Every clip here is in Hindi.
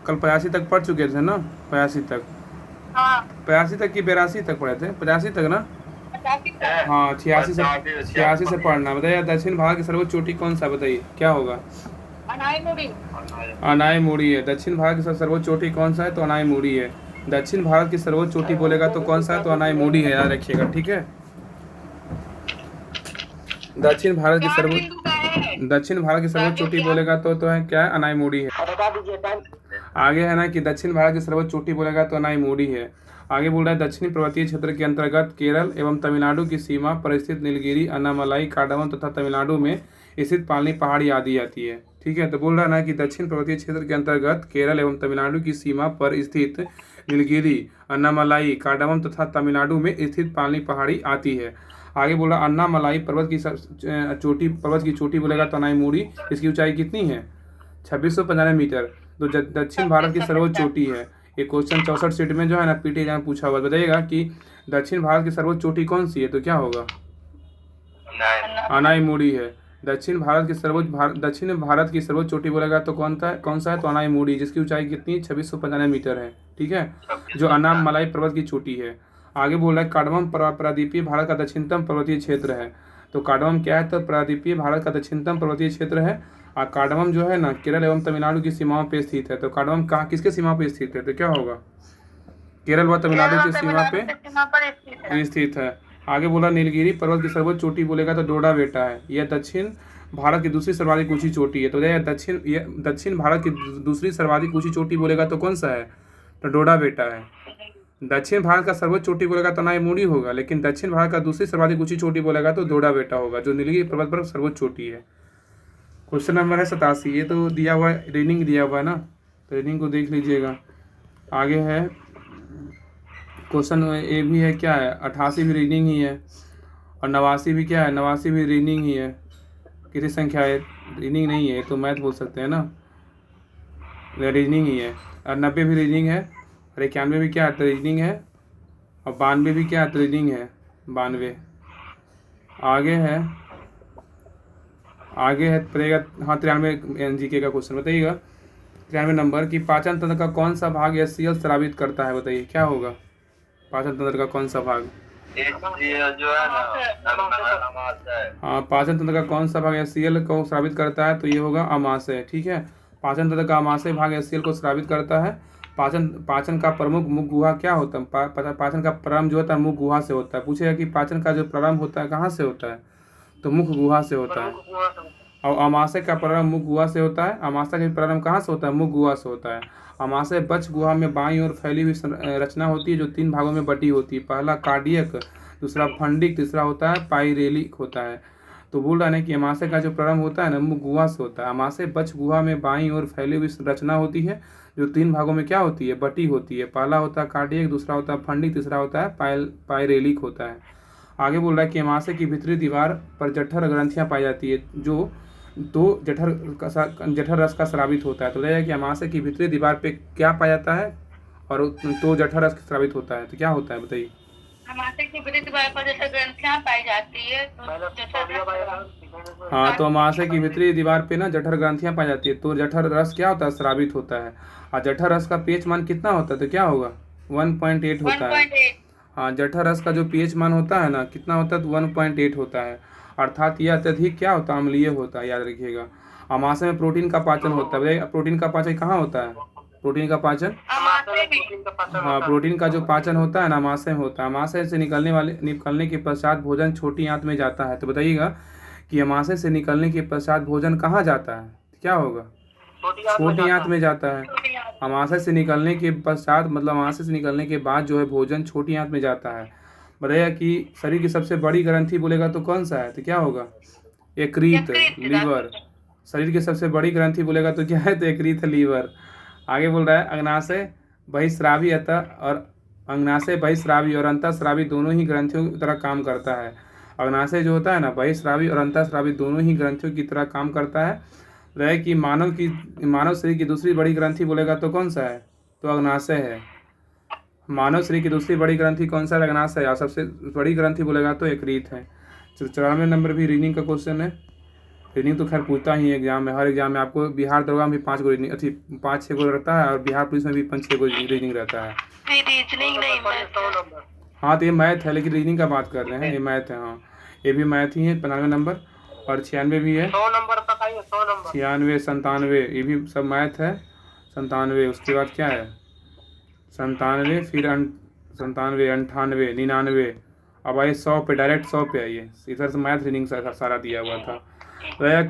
कल 85 तक पढ़ चुके थे ना? 85 तक, हाँ 85 तक कि 82 तक पढ़े थे? 85 तक ना? 85 तक। हाँ, 86 से पढ़ना। बताइए दक्षिण भारत की सर्वोच्च चोटी कौन सा है? बताइए क्या होगा? अनाईमुड़ी। अनाईमुड़ी है। दक्षिण भारत की सर्वोच्च चोटी कौन सा है? तो अनाईमुड़ी है। दक्षिण भारत की सर्वोच्च चोटी बोलेगा तो कौन सा है? तो अनाईमुड़ी है, याद रखिएगा, ठीक है। दक्षिण भारत की चार बिंदु का है। दक्षिण भारत की सर्वोच्च चोटी राकेश जी आप बोलेगा तो है क्या है? अनाईमुड़ी है। बता दीजिए टाइम। आगे है ना कि दक्षिण भारत की सर्वोच्च चोटी बोलेगा तो अनाईमुड़ी है। आगे बोल रहा है दक्षिणी पर्वतीय क्षेत्र के अंतर्गत केरल एवं तमिलनाडु की सीमा पर स्थित नीलगिरी, अन्नामलाई, कार्डमम तथा तमिलनाडु में स्थित पालनी पहाड़ी आदि आती है। ठीक है, तो बोल रहा है ना कि दक्षिण पर्वतीय क्षेत्र के अंतर्गत केरल एवं तमिलनाडु की सीमा पर स्थित नीलगिरी, अन्नामलाई, कार्डमम तथा तमिलनाडु में स्थित पालनी पहाड़ी आती है। आगे बोला अन्नामलाई पर्वत की चोटी बोलेगा तो अनाईमुड़ी। इसकी ऊंचाई कितनी है? 2695 मीटर। तो दक्षिण भारत की सर्वोच्च चोटी है। ये क्वेश्चन 64 सीट में जो है ना पीटी एग्जाम पूछा हुआ। बताइएगा कि दक्षिण भारत की सर्वोच्च चोटी कौन सी है? तो क्या होगा? अनाईमुड़ी है। दक्षिण भारत की सर्वोच्च चोटी बोलेगा तो कौन सा है? तो अनाईमुड़ी, जिसकी ऊंचाई कितनी है? 2695 मीटर है। ठीक है, जो अन्नामलाई पर्वत की चोटी है। आगे बोल रहा है कार्डमम प्रायद्वीपीय भारत का दक्षिणतम पर्वतीय क्षेत्र है। तो कार्डमम क्या है? तो प्रायद्वीपीय भारत का दक्षिणतम पर्वतीय क्षेत्र है। और कार्डमम जो है ना केरल एवं तमिलनाडु की सीमाओं पर स्थित है। तो कार्डमम कहाँ किसके सीमा पर स्थित है? तो क्या होगा? केरल व तमिलनाडु की सीमा पे सीमा पर स्थित है। स्थित है। आगे बोला नीलगिरी पर्वत की सर्वोच्च चोटी बोलेगा तो डोडा बेटा है। यह दक्षिण भारत की दूसरी सर्वाधिक ऊंची चोटी है। तो यह दक्षिण भारत की दूसरी सर्वाधिक ऊंची चोटी बोलेगा तो कौन सा है? तो डोडा बेटा है। दक्षिण भारत का सर्वोच्च चोटी बोलेगा तो अनाईमुड़ी होगा, लेकिन दक्षिण भारत का दूसरी सर्वाधिक ऊंची चोटी बोलेगा तो डोडा बेटा होगा, जो नीलगिरी पर्वत पर सर्वोच्च चोटी है। क्वेश्चन नंबर है 87। ये तो दिया हुआ है, रीडिंग दिया हुआ है ना, तो रीडिंग को देख लीजिएगा। आगे है क्वेश्चन ए भी है, क्या है? 88 भी रीडिंग ही है, और 89 भी क्या है? 89 भी रीडिंग ही है। कितनी संख्या है? रीडिंग नहीं है तो मैथ बोल सकते हैं ना, रीडिंग ही है। और 90 भी रीडिंग है, और 91 भी क्या है? तो रीडिंग है, और 92 भी क्या है? तो रीडिंग है, 92। आगे है पड़ेगा, हाँ 93 जीके का क्वेश्चन। बताइएगा 93 नंबर की पाचन तंत्र का कौन सा भाग HCl स्रावित करता है? बताइए क्या होगा? पाचन तंत्र का कौन सा भाग? जो है ना हाँ, पाचन तंत्र का कौन सा भाग HCl को स्रावित करता है? तो ये होगा अमाशय। ठीक है, पाचन तंत्र का अमाशय भाग HCl को स्रावित करता है। पाचन पाचन का प्रमुख मुख गुहा क्या होता है? पाचन का प्रारंभ जो होता है मुख गुहा से होता है। पूछेगा कि पाचन का जो प्रारंभ होता है कहाँ से होता है? तो मुख गुहा से होता है। और अमाशय का प्रारंभ मुख गुहा से होता है। अमाशय का प्रारंभ कहाँ से होता है? मुख गुहा से होता है। अमाशय बच्च गुहा में बाईं ओर फैली हुई रचना होती है, जो 3 भागों में बटी होती है। पहला कार्डियक, दूसरा फंडिक, तीसरा होता है पाइरेलिक होता है। तो बोल रहा है कि अमाशय का जो प्रारंभ होता है ना मुख गुहा से होता है। अमाशय बच्च गुहा में बाईं ओर फैली हुई रचना होती है, जो 3 भागों में क्या होती है? बटी होती है। पहला होता है कार्डियक, दूसरा होता है फंडिक, तीसरा होता है पाइरेलिक होता है। आगे बोल रहा है कि अमाशय की भीतरी दीवार पर जठर ग्रंथियां पाई जाती है, जो दो जठर रस का स्रावित होता है। तो बताइए कि अमाशय की भीतरी दीवार पे क्या पाया जाता है और तो जठर रस स्रावित होता है? तो क्या होता है बताइए? अमाशय की भीतरी दीवार पर जैसे ग्रंथियां पाई जाती है हाँ, तो अमाशय की भीतरी दीवार पे ना जठर ग्रंथियां पाई जाती है, तो जठर रस क्या होता है? स्रावित होता है। और जठर रस का पीएच मान कितना होता है? तो क्या होगा? 1.8 होता है। 1.8। हाँ, जठर रस का जो पीएच मान होता है ना कितना होता है? तो 1.8 होता है। अर्थात यह अत्यधिक क्या होता है? अम्लीय होता है, याद रखिएगा। अमाशय में प्रोटीन का पाचन होता है। भैया प्रोटीन का पाचन कहाँ होता है? प्रोटीन का पाचन, हाँ, प्रोटीन का जो पाचन होता है ना अमाशय में होता है। अमाशय से निकलने के पश्चात भोजन छोटी आंत में जाता है। तो बताइएगा कि अमाशय से निकलने के पश्चात भोजन कहाँ जाता है? क्या होगा? छोटी आंत में जाता है। अमाशय से निकलने के पश्चात मतलब अमाशय से निकलने के बाद जो है भोजन छोटी आंत में जाता है। बताइए कि शरीर की सबसे बड़ी ग्रंथि बोलेगा तो कौन सा है? तो क्या होगा? यकृत, लीवर। शरीर की सबसे बड़ी ग्रंथि बोलेगा तो क्या है? तो यकृत, लीवर। आगे बोल रहा है अग्नाशय बहिस्रावी और अंतःस्रावी दोनों ही ग्रंथियों की तरह काम करता है। अग्नाशय जो होता है ना बहिस्रावी और अंतःस्रावी दोनों ही ग्रंथियों की तरह काम करता है। रहे कि मानव शरीर की दूसरी बड़ी ग्रंथि बोलेगा तो कौन सा है? तो अग्नाशय है। मानव शरीर की दूसरी बड़ी ग्रंथि कौन सा? अग्नाशय है। और सबसे बड़ी ग्रंथि बोलेगा तो यकृत है। 94 नंबर भी रीडिंग का क्वेश्चन है। रीजनिंग तो खैर पूछता ही है एग्जाम में, हर एग्जाम में आपको बिहार दरोगा में भी 5 गो रीजनिंग, अच्छी 5-6 गो रहता है, और बिहार पुलिस में भी 5-6 गो रीजनिंग रहता है। रीजनिंग नहीं, मैथ है। हाँ तो ये मैथ है, लेकिन रीजनिंग का बात कर रहे हैं, ये मैथ है। हाँ ये भी मैथ ही है, 95 नंबर, और 96 भी है, 100 नंबर बताइए, 100 नंबर। 96, 97, ये भी सब मैथ है। 97, उसके बाद क्या है, 97, फिर 97, 98, 99, अब आइए 100 पे, डायरेक्ट 100 पे आइए, इधर से मैथ रीडिंग सारा दिया हुआ था। तो यह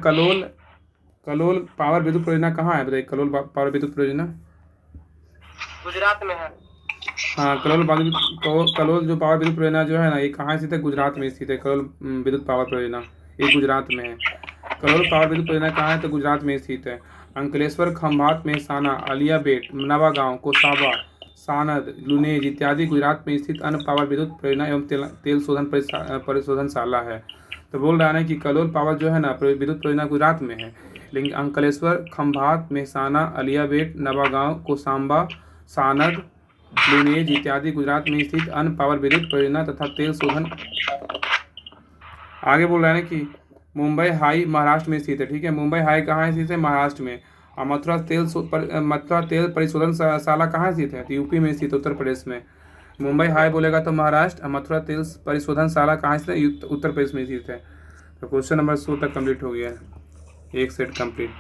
कलोल पावर विद्युत परियोजना कहाँ है बताइए, कलोल पावर विद्युत परियोजना। गुजरात में है। हाँ कलोल जो पावर विद्युत परियोजना जो है ना, ये कहाँ स्थित है, गुजरात में स्थित है। कलोल विद्युत पावर परियोजना ये गुजरात में है। कलोल पावर विद्युत परियोजना कहाँ है, तो गुजरात में स्थित है। अंकलेश्वर, खंभात, मेहसाना, अलियाबेट, नवागांव, कोसाबा, सानद, लुनेज इत्यादि गुजरात में स्थित अन्य पावर विद्युत परियोजना एवं तेल शोधन परिशोधनशाला है। तो बोल रहा है कि कलोल पावर जो है ना विद्युत परियोजना गुजरात में है, लेकिन अंकलेश्वर, खंभात, मेहसाना, अलियाबेट, नवागांव, कोसांबा, सानद, लुनेज इत्यादि गुजरात में स्थित अन्य पावर विद्युत परियोजना तथा तेल शोधन। आगे बोल रहा है कि मुंबई हाई महाराष्ट्र में स्थित है। ठीक है, मुंबई हाई कहाँ स्थित है, महाराष्ट्र में। और मथुरा तेल परिशोधन शाला कहाँ स्थित है, तो यूपी में स्थित, उत्तर प्रदेश में। मुंबई हाई बोलेगा तो महाराष्ट्र, और मथुरा तेल परिशोधन शाला कहाँ स्थित है, उत्तर प्रदेश में स्थित है। तो क्वेश्चन नंबर 100 तक कंप्लीट हो गया है, एक सेट कंप्लीट।